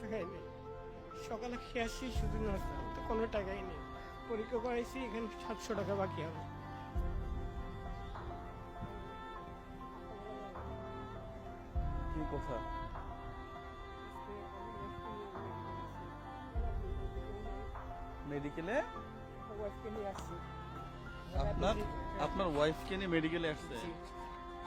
কিছু খাইনি। সকালে খেয়ে আসছি শুধু নাস্তা, আমার তো কোনো টাকাই নেই। পরীক্ষা করাইছি, এখানে 700 টাকা বাকি হবে। কি কথা? মেডিকেলে ওয়াইফকে নিয়ে আসছি। আপনার ওয়াইফকে নিয়ে মেডিকেলে আসছে?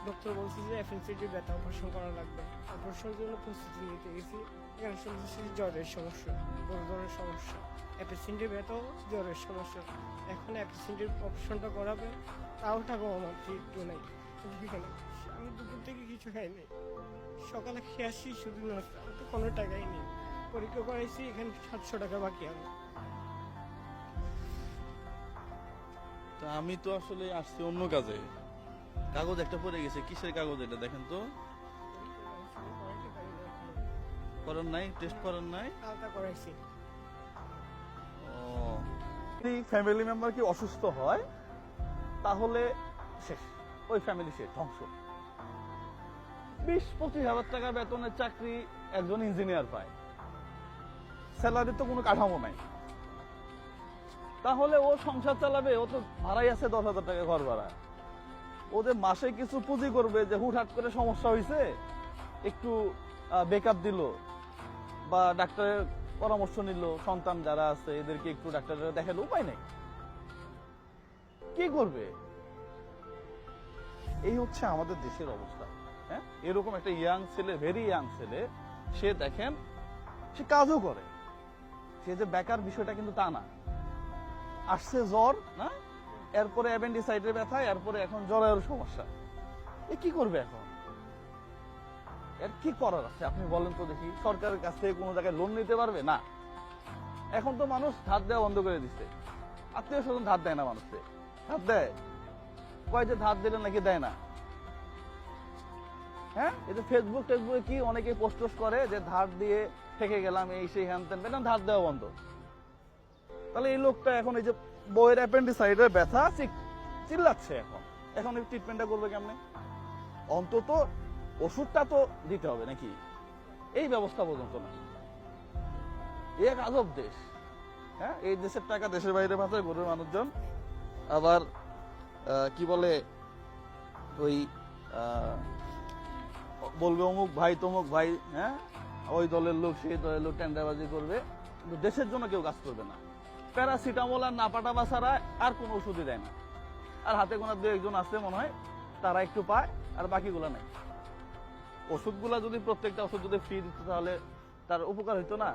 ডক্টর বলছি যে অ্যাপেন্ডিসাইটিস ব্যথা, অপারেশন করা লাগবে। অপারেশনের জন্য প্রস্তুতি নিতে গেছি। এখানে শুনতেছি জ্বরের সমস্যা, বড় ধরনের সমস্যা, অ্যাপেন্ডিসাইটিস ব্যথাও জ্বরের সমস্যা। এখন অ্যাপেন্ডিসাইটিস অপারেশনটা করাবে, তাও টাকা আমার একটু নাই। এখানে আমি দুপুর থেকে কিছু খাইনি। সকালে খেয়ে আসছি শুধু নাস্তা, আমার তো কোনো টাকাই নেই। পরীক্ষা করাইছি, এখানে 700 টাকা বাকি হবে। তা আমি তো আসলে আসছি অন্য কাজে। কাগজ একটা পড়ে গেছে, কিসের কাগজ এটা দেখেন তো। করেন নাই? টেস্ট করেন নাই? আলাদা করাইছি। ফ্যামিলি মেম্বার কি অসুস্থ হয় তাহলে শেষ, ওই ফ্যামিলি শেষ, ধ্বংস। 20-25 হাজার টাকা বেতনের চাকরি একজন ইঞ্জিনিয়ার পায়, স্যালারি তো কোনো কাঠামো নাই, তাহলে ও সংসার চালাবে? ও তো ভাড়াই আছে 10,000 টাকা ঘর ভাড়া। ওদের মাসে কিছু পুঁজি করবে যে হুটহাট করে সমস্যা হয়েছে, একটু বেকআপ দিল বা ডাক্তারের পরামর্শ নিল, সন্তান যারা আছে এদেরকে একটু ডাক্তারের দেখালো, উপায় নেই। কি করবে? এই হচ্ছে আমাদের দেশের অবস্থা। হ্যাঁ, এরকম একটা ইয়াং ছেলে, ভেরি ইয়াং ছেলে, সে দেখেন সে কাজও করে, সে যে বেকার বিষয়টা কিন্তু তা না। আসছে জ্বর, না, এরপরে অ্যাপেন্ডিসাইটের ব্যথা, এরপরে এখন জ্বরের সমস্যা। এ কি করবে এখন? এর কি করার আছে আপনি বলেন তো দেখি? সরকারের কাছ থেকে কোনো জায়গায় লোন নিতে পারবে না। এখন তো মানুষ ধার দেওয়া বন্ধ করে দিচ্ছে। আত্মীয় স্বজন ধার দেয় না মানুষকে। ধার দেয়, কয় যে ধার দিলে নাকি দেয় না। হ্যাঁ, এই যে ফেসবুকে কি অনেকে পোস্ট করে যে ধার দিয়ে থেকে গেলাম, এই সেই হ্যান ত্যান, ধার দেওয়া বন্ধ। তাহলে এই লোকটা এখন এই যে বউয়ের অ্যাপেন্ডিসাইটের ব্যথা চিল্লাচ্ছে, এখন এই ট্রিটমেন্টটা করবে কেমনে? অন্তত ওষুধটা তো দিতে হবে নাকি? এই ব্যবস্থা পর্যন্ত না। এক আজব দেশ। হ্যাঁ, এই দেশের টাকা দেশের বাইরে ভাষায় গরিব মানুষজন আবার কি বলে, ওই বলবে অমুক ভাই তমুক ভাই, হ্যাঁ, ওই দলের লোক সেই দলের লোক টেন্ডারবাজি করবে, কিন্তু দেশের জন্য কেউ কাজ করবে না। প্যারাসিটামল আর নাপাটাবা ছাড়া আর কোনো ওষুধই দেয় না। আর হাতে গোনা 2-1 জন আছে মনে হয়, তারা একটু পায়, আর বাকিগুলা নাই। ওষুধগুলা যদি প্রত্যেকটা ওষুধ যদি ফ্রি দিত তাহলে তার উপকার হইতো না?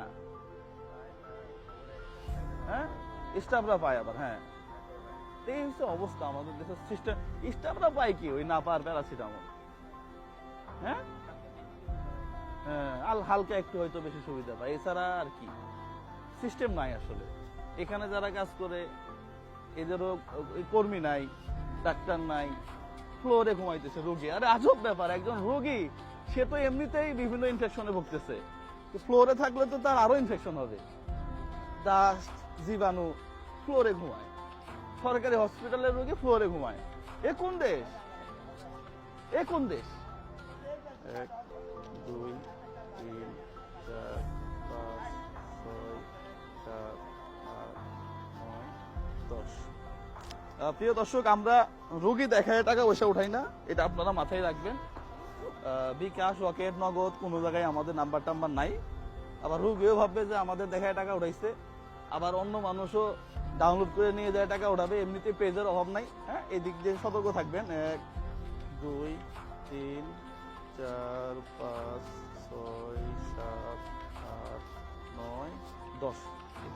হ্যাঁ, স্টাফরা পায় আবার। হ্যাঁ, এই হচ্ছে অবস্থা আমাদের দেশের সিস্টেম। স্টাফরা পায় কি? ওই নাপা আর প্যারাসিটামল। হ্যাঁ, হালকা একটু হয়তো বেশি সুবিধা পায়, এছাড়া আর কি সিস্টেম নাই আসলে। এখানে যারা কাজ করে এদেরও কর্মী নাই, ডাক্তার নাই, ফ্লোরে ঘুমাইতেছে রোগী। আরে আজব ব্যাপার, একজন রোগী সে তো এমনিতেই বিভিন্ন ইনফেকশনে ভুগতেছে, ফ্লোরে থাকলে তো তার আরো ইনফেকশন হবে, ডাস্ট, জীবাণু, ফ্লোরে ঘুমায়। সরকারি হসপিটালের রোগী ফ্লোরে ঘুমায়। এ কোন দেশ? এ কোন দেশ? 1, 2, 3, 4, 5, 6, 7, 8, 9, 10। প্রিয় দর্শক, আমরা রোগী দেখায় টাকা পয়সা উঠাই না, এটা আপনারা মাথায় রাখবেন। বিকাশ, রকেট, নগদ কোনো জায়গায় আমাদের নাম্বার টাম্বার নাই। আবার রোগীও ভাববে যে আমাদের দেখায় টাকা উঠাইছে, আবার অন্য মানুষও ডাউনলোড করে নিয়ে যায় টাকা উঠাবে। এমনিতে পেজের অভাব নাই। হ্যাঁ, এই দিক দিয়ে সতর্ক থাকবেন। 1, 2, 3, 4, 5, 6, 7, 8, 9, 10।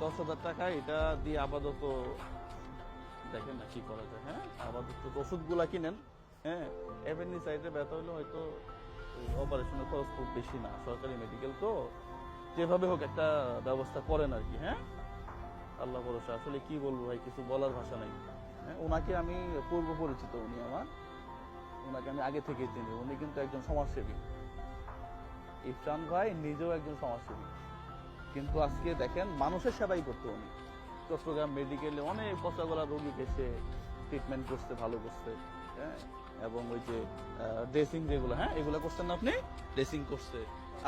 10,000 টাকা এটা দিয়ে আপাতত দেখেন না কি করা যায়। হ্যাঁ, আপাতত ওষুধগুলা কিনেন। হ্যাঁ, অ্যাপেন্ডিসাইটের ব্যথা হলে হয়তো অপারেশনের খরচ খুব বেশি না, সরকারি মেডিকেল তো, যেভাবে হোক একটা ব্যবস্থা করেন আর কি। হ্যাঁ, আল্লাহ ভরসা। আসলে কি বলবো ভাই, কিছু বলার ভাষা নাই। হ্যাঁ, ওনাকে আমি পূর্ব পরিচিত, উনি আমার, ওনাকে আমি আগে থেকে চিনি। উনি কিন্তু একজন সমাজসেবী। ইফরান ভাই নিজেও একজন সমাজসেবী, কিন্তু আজকে দেখেন মানুষের সেবাই করতো উনি। চট্টগ্রাম মেডিকেলে অনেক পচাগলা রোগী এসে ট্রিটমেন্ট করতে, ভালো করছে। হ্যাঁ, এবং ওই যে ড্রেসিং যেগুলো, হ্যাঁ, এগুলো করছেন না আপনি? ড্রেসিং করছে।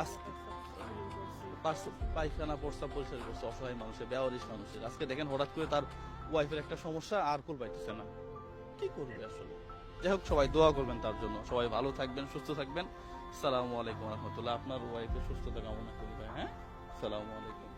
আজকে পায়খানা প্রস্তাব পরিষ্কার করছে অসহায় মানুষের, বেওয়ারিশ মানুষের। আজকে দেখেন হঠাৎ করে তার ওয়াইফের একটা সমস্যা, আর কুল পাইতেছে না, কি করবে আসলে। যাই হোক, সবাই দোয়া করবেন তার জন্য, সবাই ভালো থাকবেন, সুস্থ থাকবেন। আসসালামু আলাইকুম রহমতুল্লাহ। আপনার ওয়াইফের সুস্থতা কামনা করি ভাই। হ্যাঁ, আসসালামু আলাইকুম।